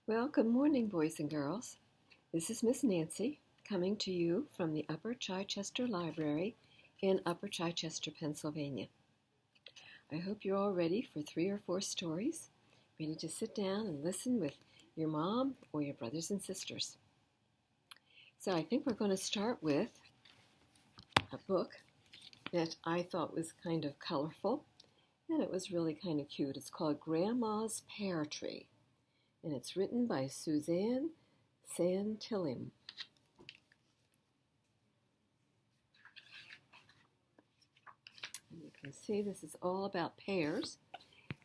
Well, good morning, boys and girls. This is Miss Nancy coming to you from the Upper Chichester Library in Upper Chichester, Pennsylvania. I hope you're all ready for 3 or 4 stories, ready to sit down and listen with your mom or your brothers and sisters. So I think we're going to start with a book that I thought was kind of colorful, and it was really kind of cute. It's called Grandma's Pear Tree, and it's written by Suzanne Santillim. And you can see this is all about pears.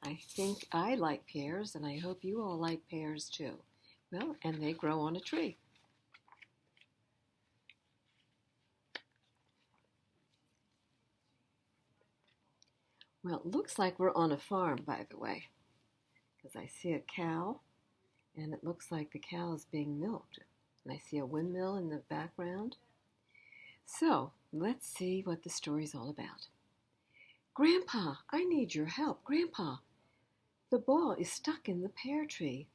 I think I like pears, and I hope you all like pears too. Well, and they grow on a tree. Well, it looks like we're on a farm, by the way, because I see a cow, and it looks like the cow is being milked. And I see a windmill in the background. So, let's see what the story's all about. Grandpa, I need your help. Grandpa, the ball is stuck in the pear tree.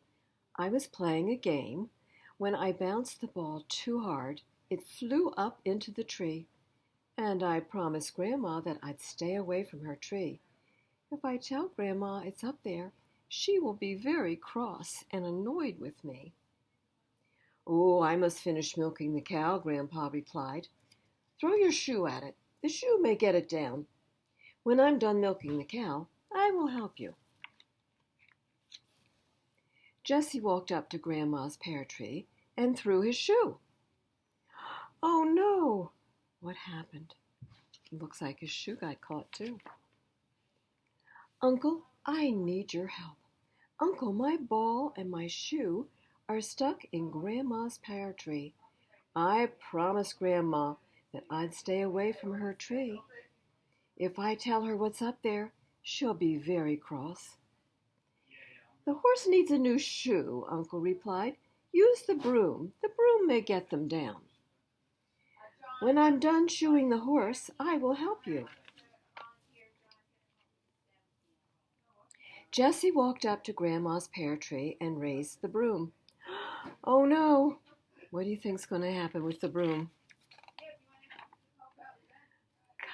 I was playing a game. When I bounced the ball too hard, it flew up into the tree, and I promised Grandma that I'd stay away from her tree. If I tell Grandma it's up there, she will be very cross and annoyed with me. Oh, I must finish milking the cow, Grandpa replied. Throw your shoe at it. The shoe may get it down. When I'm done milking the cow, I will help you. Jesse walked up to Grandma's pear tree and threw his shoe. Oh no! What happened? It looks like his shoe got caught too. Uncle, I need your help. Uncle, my ball and my shoe are stuck in Grandma's pear tree. I promised Grandma that I'd stay away from her tree. If I tell her what's up there, she'll be very cross. The horse needs a new shoe, Uncle replied. Use the broom. The broom may get them down. When I'm done shoeing the horse, I will help you. Jessie walked up to Grandma's pear tree and raised the broom. Oh no! What do you think's going to happen with the broom?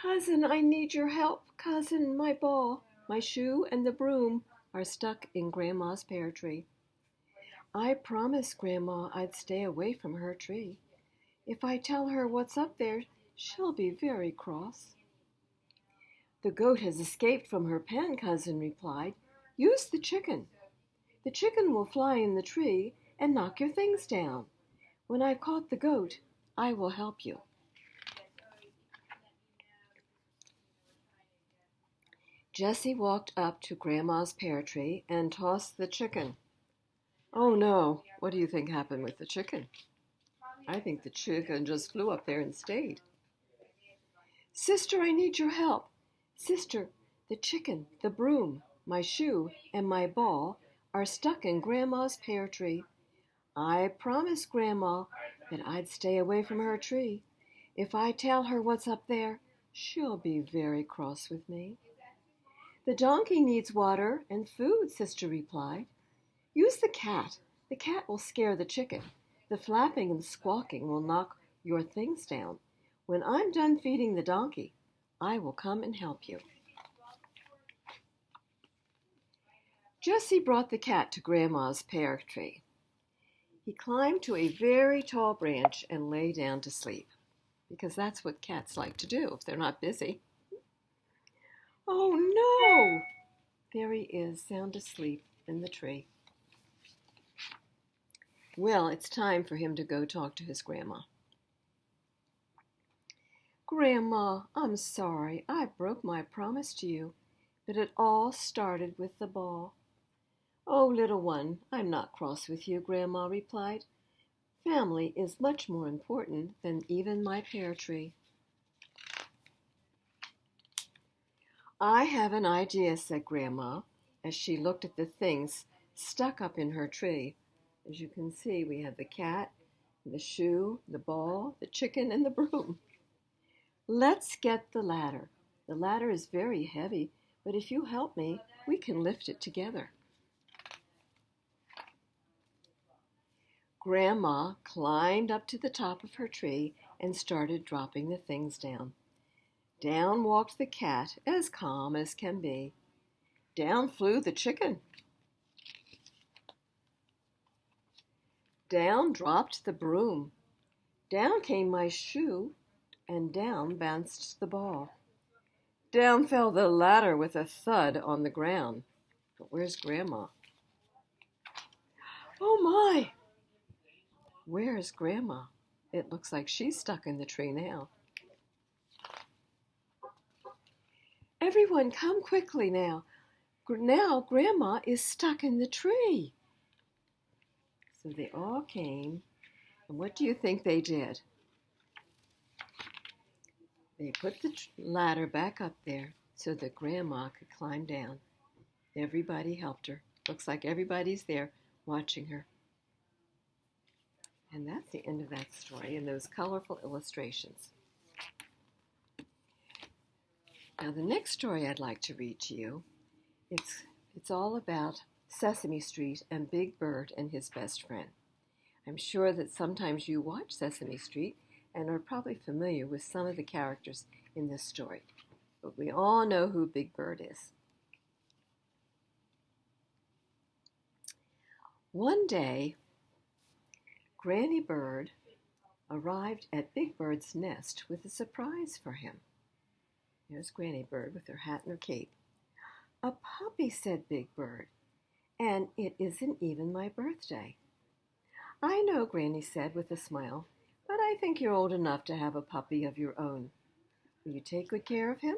Cousin, I need your help. Cousin, my ball, my shoe, and the broom are stuck in Grandma's pear tree. I promised Grandma I'd stay away from her tree. If I tell her what's up there, she'll be very cross. The goat has escaped from her pen, Cousin replied. Use the chicken. The chicken will fly in the tree and knock your things down. When I've caught the goat, I will help you. Jessie walked up to Grandma's pear tree and tossed the chicken. Oh no, what do you think happened with the chicken? I think the chicken just flew up there and stayed. Sister, I need your help. Sister, the chicken, the broom, my shoe, and my ball are stuck in Grandma's pear tree. I promised Grandma that I'd stay away from her tree. If I tell her what's up there, she'll be very cross with me. The donkey needs water and food, Sister replied. Use the cat. The cat will scare the chicken. The flapping and squawking will knock your things down. When I'm done feeding the donkey, I will come and help you. Jesse brought the cat to Grandma's pear tree. He climbed to a very tall branch and lay down to sleep, because that's what cats like to do if they're not busy. Oh no! There he is, sound asleep in the tree. Well, it's time for him to go talk to his grandma. Grandma, I'm sorry. I broke my promise to you, but it all started with the ball. Oh, little one, I'm not cross with you, Grandma replied. Family is much more important than even my pear tree. I have an idea, said Grandma, as she looked at the things stuck up in her tree. As you can see, we have the cat, the shoe, the ball, the chicken, and the broom. Let's get the ladder. The ladder is very heavy, but if you help me, we can lift it together. Grandma climbed up to the top of her tree and started dropping the things down. Down walked the cat, as calm as can be. Down flew the chicken. Down dropped the broom. Down came my shoe, and down bounced the ball. Down fell the ladder with a thud on the ground. But where's Grandma? Oh my! Where's Grandma? It looks like she's stuck in the tree now. Everyone come quickly now. Now Grandma is stuck in the tree. So they all came, and what do you think they did? They put the ladder back up there so that Grandma could climb down. Everybody helped her. Looks like everybody's there watching her. And that's the end of that story and those colorful illustrations. Now the next story I'd like to read to you, it's all about Sesame Street and Big Bird and his best friend. I'm sure that sometimes you watch Sesame Street and are probably familiar with some of the characters in this story. But we all know who Big Bird is. One day, Granny Bird arrived at Big Bird's nest with a surprise for him. There's Granny Bird with her hat and her cape. "A puppy," said Big Bird, "and it isn't even my birthday." "I know," Granny said with a smile, "but I think you're old enough to have a puppy of your own. Will you take good care of him?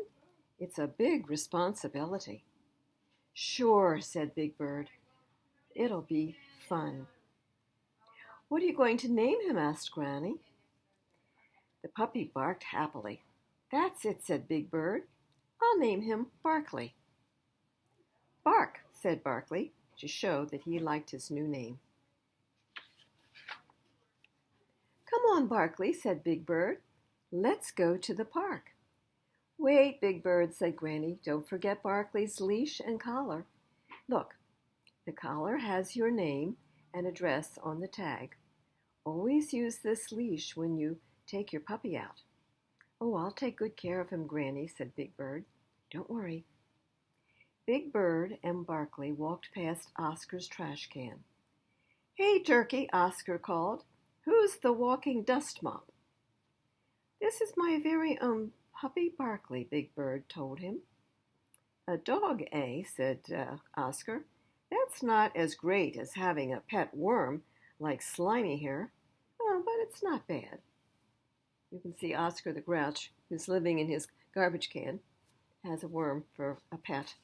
It's a big responsibility." "Sure," said Big Bird. "It'll be fun." "What are you going to name him?" asked Granny. The puppy barked happily. "That's it," said Big Bird. "I'll name him Barkley." "Bark," said Barkley, to show that he liked his new name. "Come on, Barkley," said Big Bird. "Let's go to the park." "Wait, Big Bird," said Granny. "Don't forget Barkley's leash and collar. Look, the collar has your name and address on the tag. Always use this leash when you take your puppy out." "Oh, I'll take good care of him, Granny," said Big Bird. "Don't worry." Big Bird and Barkley walked past Oscar's trash can. "Hey, Turkey," Oscar called. "Who's the walking dust mop?" "This is my very own puppy Barkley," Big Bird told him. "A dog, eh?" said Oscar. "That's not as great as having a pet worm like Slimy here. Oh, but it's not bad." You can see Oscar the Grouch, who's living in his garbage can, has a worm for a pet.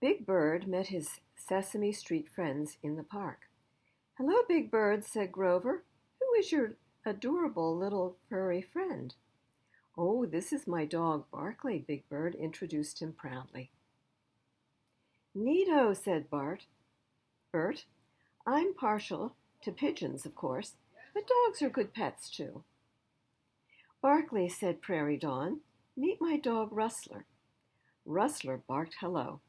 Big Bird met his Sesame Street friends in the park. "Hello, Big Bird," said Grover. "Who is your adorable little furry friend?" "Oh, this is my dog, Barkley," Big Bird introduced him proudly. "Neato," said Bert. "I'm partial to pigeons, of course, but dogs are good pets, too." "Barkley," said Prairie Dawn. "Meet my dog, Rustler." Rustler barked hello.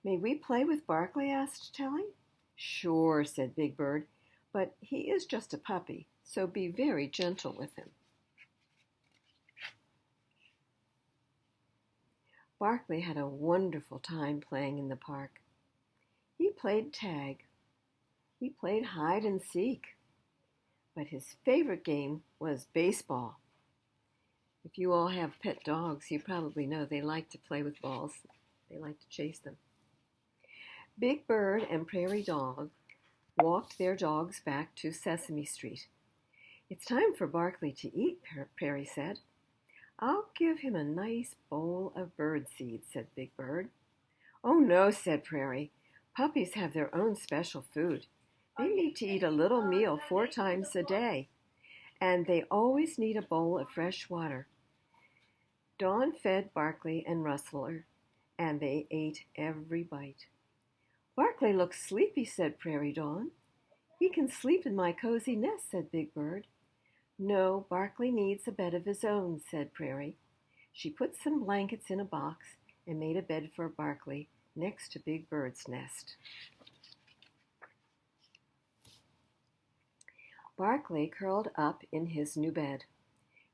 "May we play with Barkley?" asked Telly. "Sure," said Big Bird, "but he is just a puppy, so be very gentle with him." Barkley had a wonderful time playing in the park. He played tag. He played hide and seek. But his favorite game was baseball. If you all have pet dogs, you probably know they like to play with balls. They like to chase them. Big Bird and Prairie Dog walked their dogs back to Sesame Street. "It's time for Barkley to eat," Prairie said. "I'll give him a nice bowl of bird seed," said Big Bird. "Oh no," said Prairie. "Puppies have their own special food. They need to eat a little meal 4 times a day, and they always need a bowl of fresh water." Dawn fed Barkley and Rustler, and they ate every bite. "Barkley looks sleepy," said Prairie Dawn. "He can sleep in my cozy nest," said Big Bird. "No, Barkley needs a bed of his own," said Prairie. She put some blankets in a box and made a bed for Barkley next to Big Bird's nest. Barkley curled up in his new bed.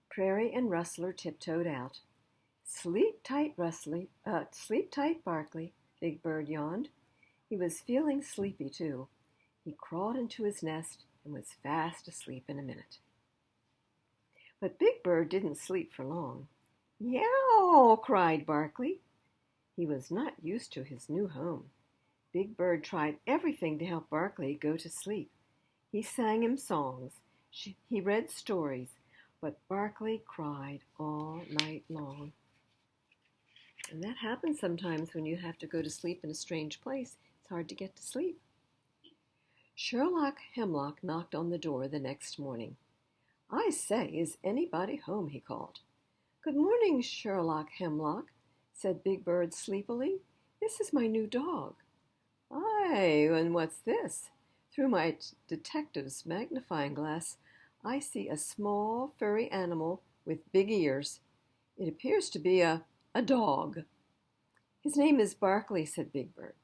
Prairie and Rustler tiptoed out. Sleep tight, Barkley, Big Bird yawned. He was feeling sleepy, too. He crawled into his nest and was fast asleep in a minute. But Big Bird didn't sleep for long. Yow! Cried Barkley. He was not used to his new home. Big Bird tried everything to help Barkley go to sleep. He sang him songs. He read stories, but Barkley cried all night long. And that happens sometimes when you have to go to sleep in a strange place. It's hard to get to sleep. Sherlock Hemlock knocked on the door the next morning. I say, is anybody home? He called. Good morning, Sherlock Hemlock, said Big Bird sleepily. This is my new dog. Aye, and what's this? Through my detective's magnifying glass, I see a small, furry animal with big ears. It appears to be a dog. His name is Barkley, said Big Bird.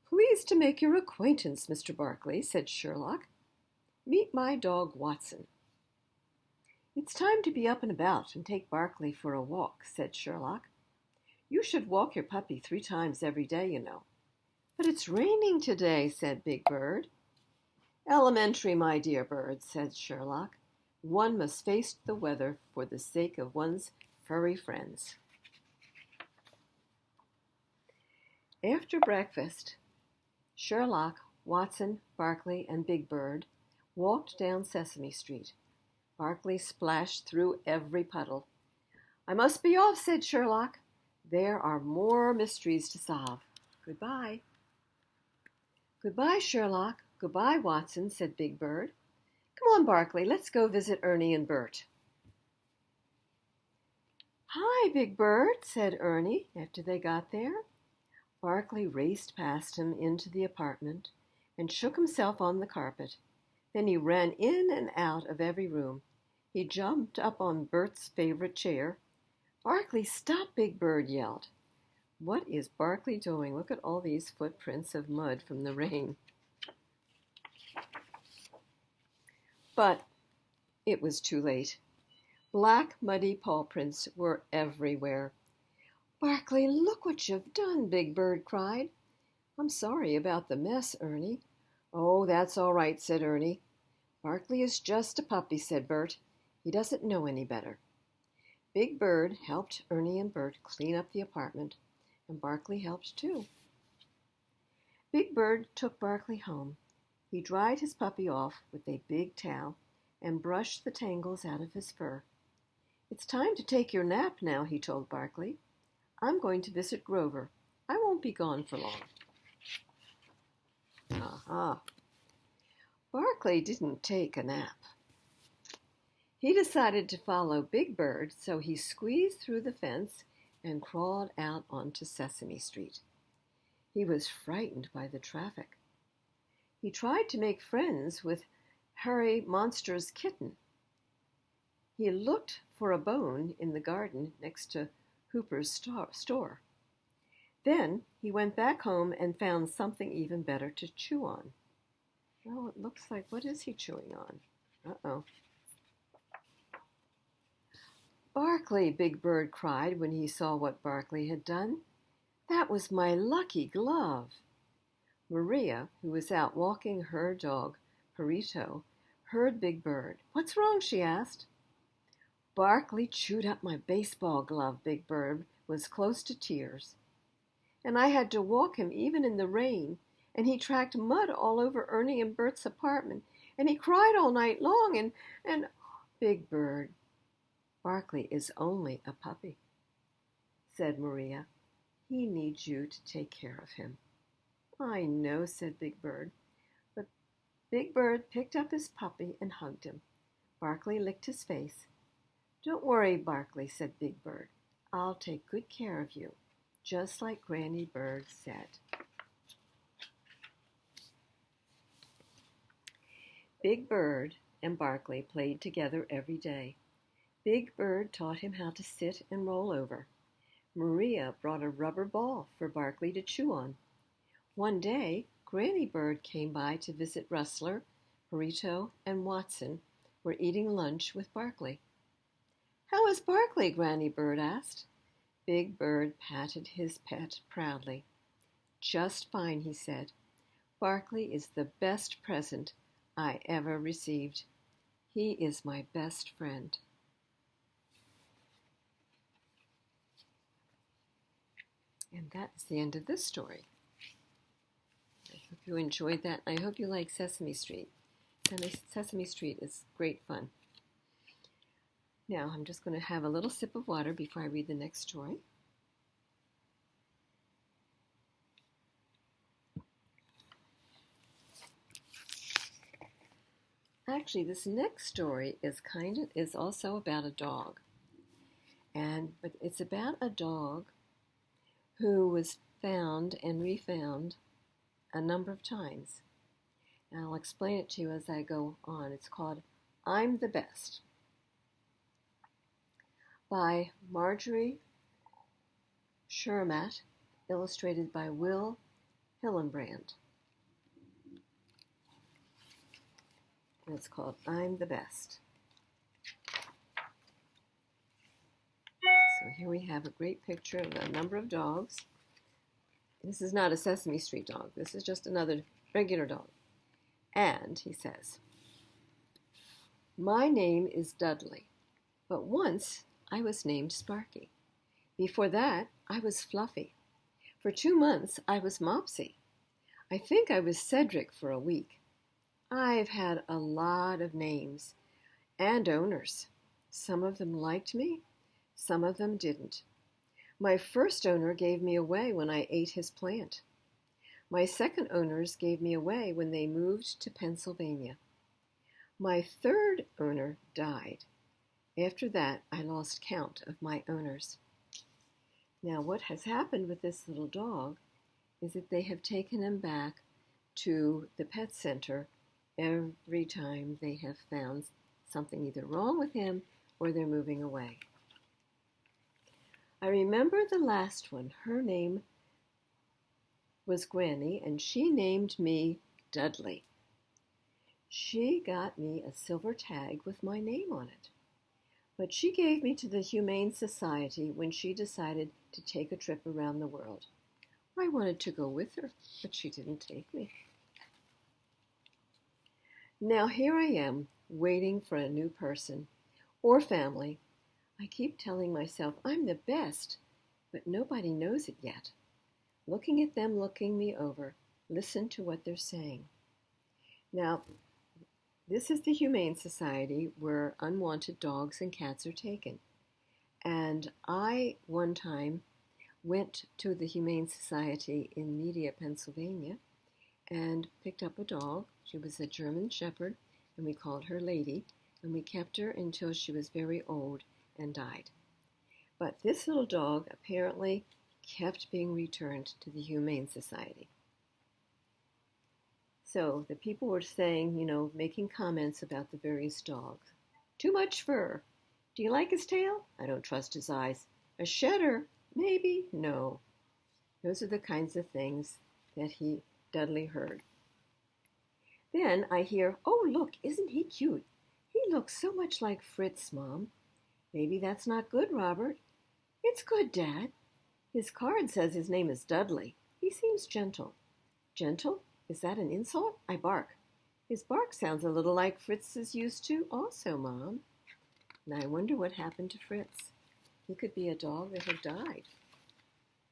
Pleased to make your acquaintance, Mr. Barkley, said Sherlock. Meet my dog, Watson. It's time to be up and about and take Barkley for a walk, said Sherlock. You should walk your puppy 3 times every day, you know. But it's raining today, said Big Bird. Elementary, my dear bird, said Sherlock. One must face the weather for the sake of one's furry friends. After breakfast, Sherlock, Watson, Barkley, and Big Bird walked down Sesame Street. Barkley splashed through every puddle. I must be off, said Sherlock. There are more mysteries to solve. Goodbye. Goodbye, Sherlock. Goodbye, Watson, said Big Bird. Come on, Barkley, let's go visit Ernie and Bert. Hi, Big Bird, said Ernie after they got there. Barkley raced past him into the apartment and shook himself on the carpet. Then he ran in and out of every room. He jumped up on Bert's favorite chair. Barkley, stop, Big Bird yelled. What is Barkley doing? Look at all these footprints of mud from the rain. But it was too late. Black, muddy paw prints were everywhere. Barkley, look what you've done, Big Bird cried. I'm sorry about the mess, Ernie. Oh, that's all right, said Ernie. Barkley is just a puppy, said Bert. He doesn't know any better. Big Bird helped Ernie and Bert clean up the apartment, and Barkley helped too. Big Bird took Barkley home. He dried his puppy off with a big towel and brushed the tangles out of his fur. It's time to take your nap now, he told Barkley. I'm going to visit Grover. I won't be gone for long. Aha. Barkley didn't take a nap. He decided to follow Big Bird, so he squeezed through the fence and crawled out onto Sesame Street. He was frightened by the traffic. He tried to make friends with Harry Monster's kitten. He looked for a bone in the garden next to Hooper's store. Then he went back home and found something even better to chew on. Well, it looks like, what is he chewing on? Uh-oh. Barkley, Big Bird cried when he saw what Barkley had done. That was my lucky glove. Maria, who was out walking her dog, Perito, heard Big Bird. What's wrong? She asked. Barkley chewed up my baseball glove, Big Bird was close to tears. And I had to walk him even in the rain, and he tracked mud all over Ernie and Bert's apartment, and he cried all night long, and Big Bird, Barkley is only a puppy, said Maria. He needs you to take care of him. I know, said Big Bird. But Big Bird picked up his puppy and hugged him. Barkley licked his face. Don't worry, Barkley, said Big Bird. I'll take good care of you, just like Granny Bird said. Big Bird and Barkley played together every day. Big Bird taught him how to sit and roll over. Maria brought a rubber ball for Barkley to chew on. One day, Granny Bird came by to visit Rustler, Burrito, and Watson were eating lunch with Barkley. "How is Barkley?" Granny Bird asked. Big Bird patted his pet proudly. "Just fine," he said. "Barkley is the best present I ever received. He is my best friend." And that is the end of this story. I hope you enjoyed that. I hope you like Sesame Street. Sesame Street is great fun. Now I'm just going to have a little sip of water before I read the next story. Actually, this next story is also about a dog. But it's about a dog who was found and refound a number of times. And I'll explain it to you as I go on. It's called I'm the Best by Marjorie Shermatt, illustrated by Will Hillenbrand. And it's called I'm the Best. So here we have a great picture of a number of dogs. This is not a Sesame Street dog. This is just another regular dog. And he says, "My name is Dudley, but once I was named Sparky. Before that, I was Fluffy. For 2 months, I was Mopsy. I think I was Cedric for a week. I've had a lot of names and owners. Some of them liked me, some of them didn't. My first owner gave me away when I ate his plant. My second owners gave me away when they moved to Pennsylvania. My third owner died. After that, I lost count of my owners." Now, what has happened with this little dog is that they have taken him back to the pet center every time they have found something either wrong with him or they're moving away. I remember the last one. Her name was Granny, and she named me Dudley. She got me a silver tag with my name on it. But she gave me to the Humane Society when she decided to take a trip around the world. I wanted to go with her, but she didn't take me. Now here I am, waiting for a new person or family. I keep telling myself I'm the best, but nobody knows it yet. Looking at them looking me over, listen to what they're saying. Now, this is the Humane Society where unwanted dogs and cats are taken. And I, one time, went to the Humane Society in Media, Pennsylvania, and picked up a dog. She was a German Shepherd, and we called her Lady, and we kept her until she was very old and died. But this little dog apparently kept being returned to the Humane Society. So the people were saying, making comments about the various dogs. Too much fur. Do you like his tail? I don't trust his eyes. A shedder? Maybe? No. Those are the kinds of things that Dudley heard. Then I hear, "Oh, look, isn't he cute? He looks so much like Fritz, Mom." "Maybe that's not good, Robert." "It's good, Dad. His card says his name is Dudley. He seems gentle." "Gentle? Is that an insult?" I bark. "His bark sounds a little like Fritz's used to also, Mom." And I wonder what happened to Fritz. He could be a dog that had died.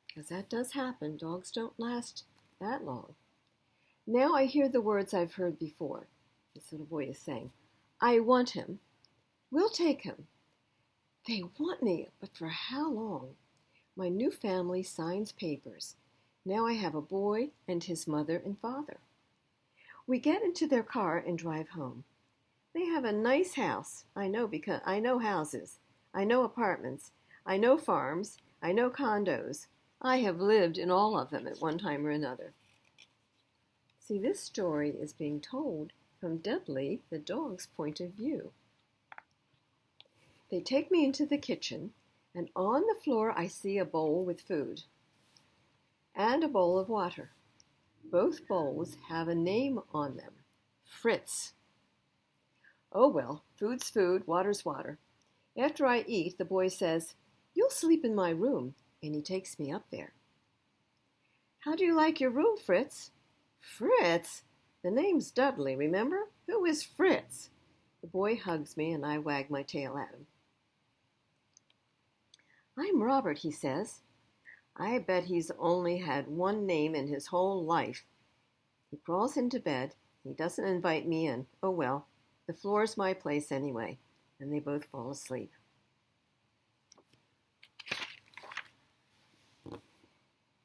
Because that does happen. Dogs don't last that long. Now I hear the words I've heard before. This little boy is saying, "I want him. We'll take him." They want me, but for how long? My new family signs papers. Now I have a boy and his mother and father. We get into their car and drive home. They have a nice house. I know because I know houses. I know apartments. I know farms. I know condos. I have lived in all of them at one time or another. See, this story is being told from Dudley, the dog's point of view. They take me into the kitchen. And on the floor I see a bowl with food and a bowl of water. Both bowls have a name on them, Fritz. Oh well, food's food, water's water. After I eat, the boy says, "You'll sleep in my room," and he takes me up there. "How do you like your room, Fritz?" "Fritz? The name's Dudley, remember? Who is Fritz?" The boy hugs me and I wag my tail at him. "I'm Robert," he says. I bet he's only had one name in his whole life. He crawls into bed. He doesn't invite me in. Oh well, the floor's my place anyway. And they both fall asleep.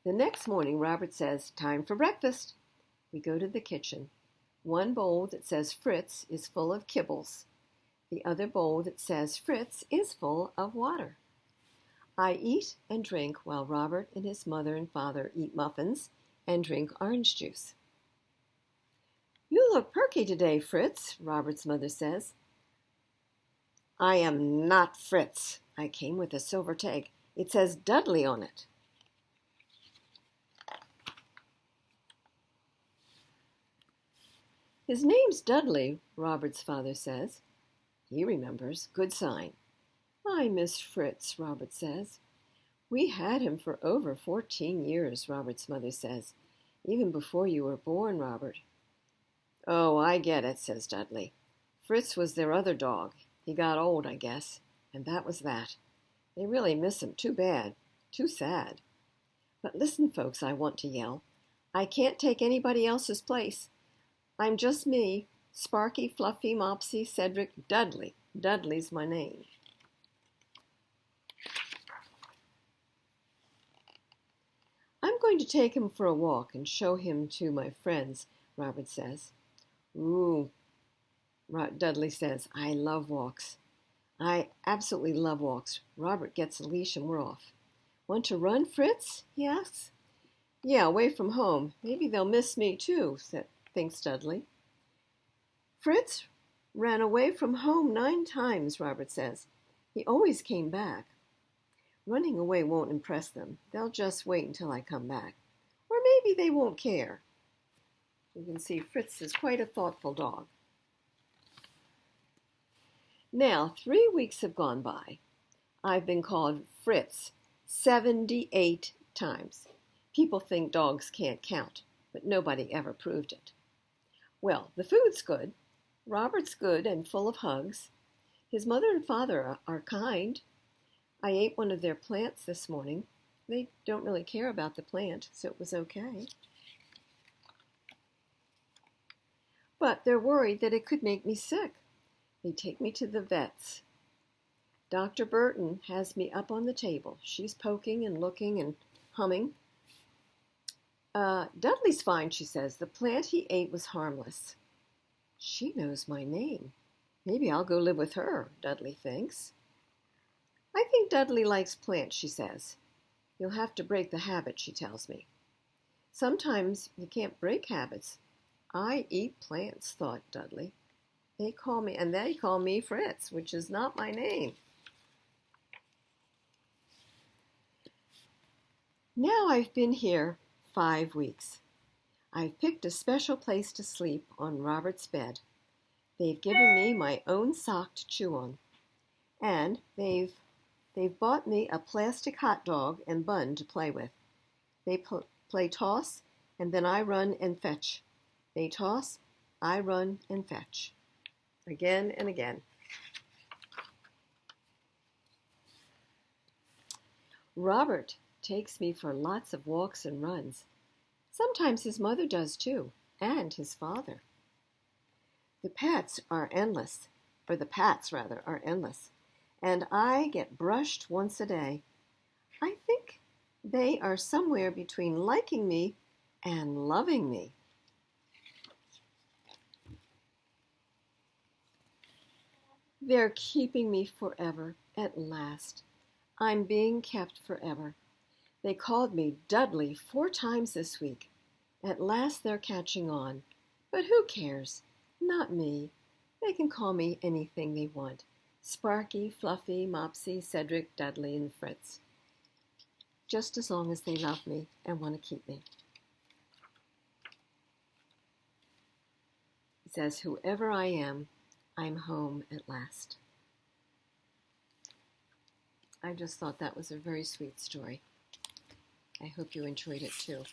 The next morning, Robert says, "Time for breakfast." We go to the kitchen. One bowl that says Fritz is full of kibbles. The other bowl that says Fritz is full of water. I eat and drink while Robert and his mother and father eat muffins and drink orange juice. "You look perky today, Fritz," Robert's mother says. "I am not Fritz. I came with a silver tag. It says Dudley on it." "His name's Dudley," Robert's father says. He remembers. Good sign. "I miss Fritz," Robert says. "We had him for over 14 years, Robert's mother says. "Even before you were born, Robert." "Oh, I get it," says Dudley. "Fritz was their other dog. He got old, I guess, and that was that. They really miss him. Too bad. Too sad. But listen, folks, I want to yell. I can't take anybody else's place. I'm just me, Sparky, Fluffy, Mopsy, Cedric, Dudley. Dudley's my name." "I'm going to take him for a walk and show him to my friends," Robert says. "Ooh," Dudley says, "I love walks. I absolutely love walks. Robert gets a leash and we're off." "Want to run, Fritz?" he asks. "Yeah, away from home. Maybe they'll miss me too," thinks Dudley. "Fritz ran away from home 9 times, Robert says. He always came back. Running away won't impress them. They'll just wait until I come back. Or maybe they won't care." You can see Fritz is quite a thoughtful dog. Now, 3 weeks have gone by. I've been called Fritz 78 times. People think dogs can't count, but nobody ever proved it. Well, the food's good. Robert's good and full of hugs. His mother and father are kind. I ate one of their plants this morning. They don't really care about the plant, so it was okay. But they're worried that it could make me sick. They take me to the vet's. Dr. Burton has me up on the table. She's poking and looking and humming. "Dudley's fine," she says. "The plant he ate was harmless." She knows my name. Maybe I'll go live with her, Dudley thinks. "I think Dudley likes plants," she says. "You'll have to break the habit," she tells me. Sometimes you can't break habits. I eat plants, thought Dudley. They call me Fritz, which is not my name. Now I've been here 5 weeks. I've picked a special place to sleep on Robert's bed. They've given me my own sock to chew on. And they've bought me a plastic hot dog and bun to play with. They play toss, and then I run and fetch. They toss, I run and fetch. Again and again. Robert takes me for lots of walks and runs. Sometimes his mother does too, and his father. The pats are endless, and I get brushed once a day. I think they are somewhere between liking me and loving me. They're keeping me forever, at last. I'm being kept forever. They called me Dudley 4 times this week. At last they're catching on. But who cares? Not me. They can call me anything they want. Sparky, Fluffy, Mopsy, Cedric, Dudley, and Fritz. Just as long as they love me and want to keep me. It says, whoever I am, I'm home at last. I just thought that was a very sweet story. I hope you enjoyed it too.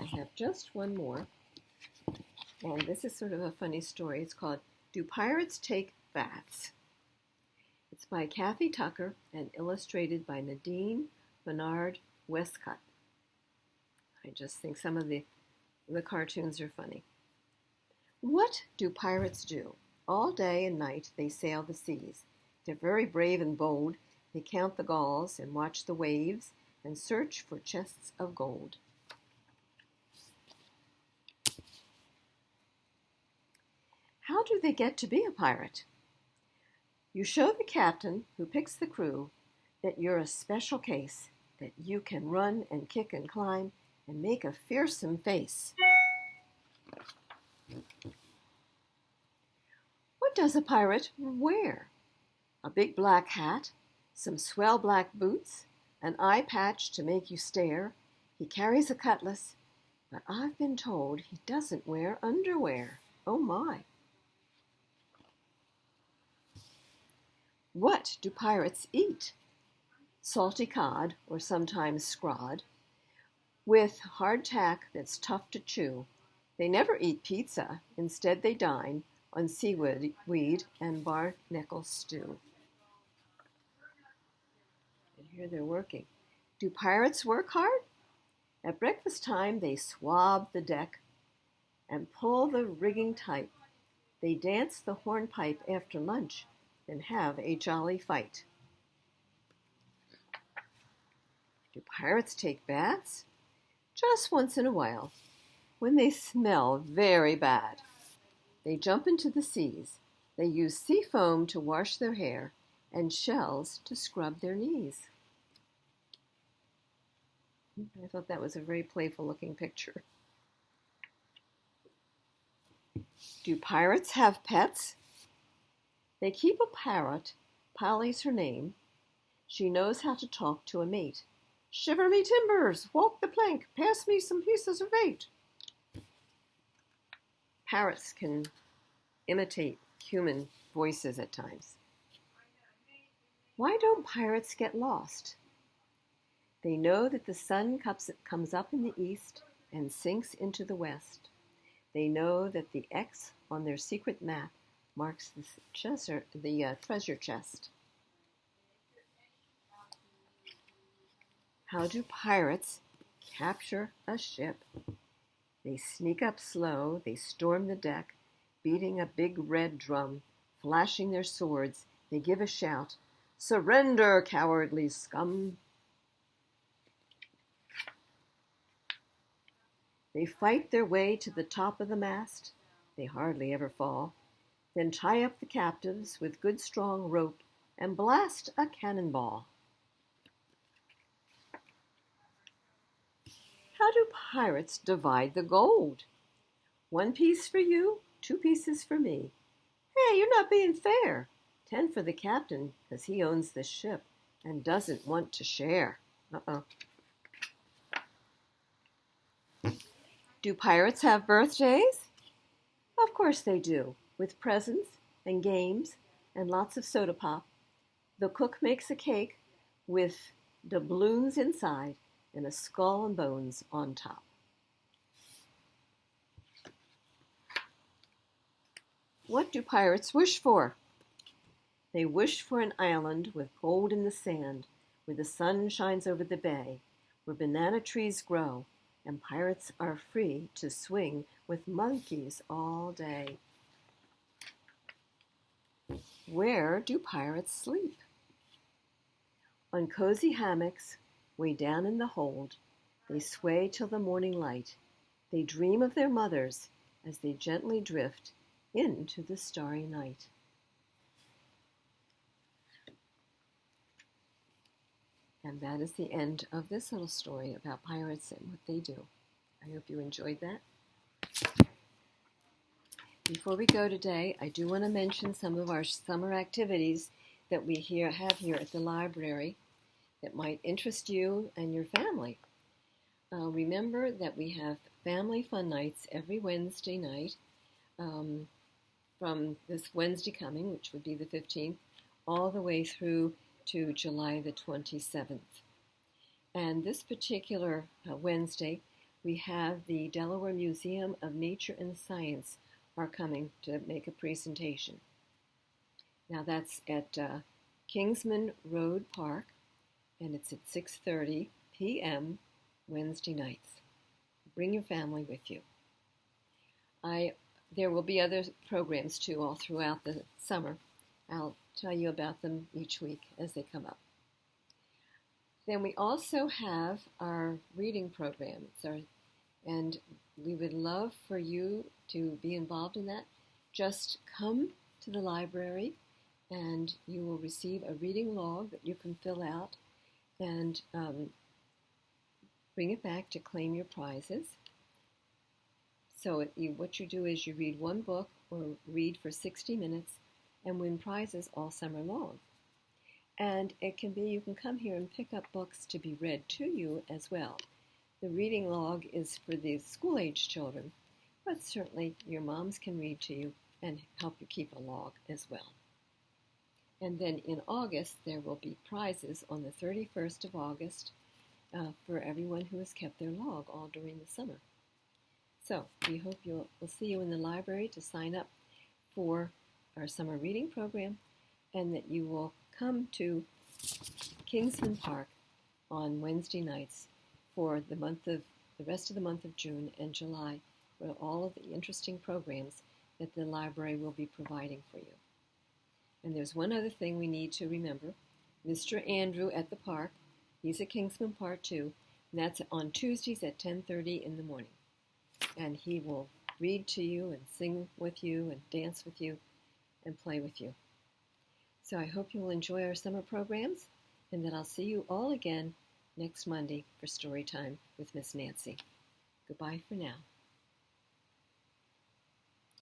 I have just one more, and this is sort of a funny story. It's called Do Pirates Take Baths? It's by Kathy Tucker and illustrated by Nadine Bernard Westcott. I just think some of the cartoons are funny. What do pirates do? All day and night they sail the seas. They're very brave and bold. They count the gulls and watch the waves and search for chests of gold. How do they get to be a pirate? You show the captain, who picks the crew, that you're a special case, that you can run and kick and climb and make a fearsome face. What does a pirate wear? A big black hat, some swell black boots, an eye patch to make you stare. He carries a cutlass, but I've been told he doesn't wear underwear. Oh my. What do pirates eat? Salty cod, or sometimes scrod, with hardtack that's tough to chew. They never eat pizza. Instead, they dine on seaweed and barnacle stew. And here they're working. Do pirates work hard? At breakfast time, they swab the deck and pull the rigging tight. They dance the hornpipe after lunch and have a jolly fight. Do pirates take baths? Just once in a while, when they smell very bad. They jump into the seas. They use sea foam to wash their hair and shells to scrub their knees. I thought that was a very playful-looking picture. Do pirates have pets? They keep a parrot. Polly's her name. She knows how to talk to a mate. Shiver me timbers, walk the plank, pass me some pieces of bait. Parrots can imitate human voices at times. Why don't pirates get lost? They know that the sun comes up in the east and sinks into the west. They know that the X on their secret map marks the treasure chest. How do pirates capture a ship? They sneak up slow, they storm the deck, beating a big red drum, flashing their swords, they give a shout, "Surrender, cowardly scum!" They fight their way to the top of the mast, they hardly ever fall, then tie up the captives with good strong rope and blast a cannonball. How do pirates divide the gold? 1 piece for you, 2 pieces for me. Hey, you're not being fair. 10 for the captain, 'cause he owns the ship and doesn't want to share. Uh-oh. Do pirates have birthdays? Of course they do, with presents and games and lots of soda pop. The cook makes a cake with doubloons inside and a skull and bones on top. What do pirates wish for? They wish for an island with gold in the sand, where the sun shines over the bay, where banana trees grow, and pirates are free to swing with monkeys all day. Where do pirates sleep? On cozy hammocks, way down in the hold, they sway till the morning light. They dream of their mothers as they gently drift into the starry night. And that is the end of this little story about pirates and what they do. I hope you enjoyed that. Before we go today, I do want to mention some of our summer activities that we have here at the library that might interest you and your family. Remember that we have family fun nights every Wednesday night from this Wednesday coming, which would be the 15th, all the way through to July the 27th. And this particular Wednesday, we have the Delaware Museum of Nature and Science are coming to make a presentation. Now that's at Kingsman Road Park, and it's at 6:30 p.m. Wednesday nights. Bring your family with you. There will be other programs too all throughout the summer. I'll tell you about them each week as they come up. Then we also have our reading program, and we would love for you to be involved in that. Just come to the library and you will receive a reading log that you can fill out and bring it back to claim your prizes. So what you do is you read one book or read for 60 minutes and win prizes all summer long. And you can come here and pick up books to be read to you as well. The reading log is for the school-age children, but certainly your moms can read to you and help you keep a log as well. And then in August, there will be prizes on the 31st of August for everyone who has kept their log all during the summer. So we hope we'll see you in the library to sign up for our summer reading program, and that you will come to Kingsman Park on Wednesday nights for the rest of the month of June and July, for all of the interesting programs that the library will be providing for you. And there's one other thing we need to remember. Mr. Andrew at the park, he's at Kingsman Park too, and that's on Tuesdays at 10:30 in the morning. And he will read to you and sing with you and dance with you and play with you. So I hope you will enjoy our summer programs, and that I'll see you all again next Monday for Storytime with Miss Nancy. Goodbye for now.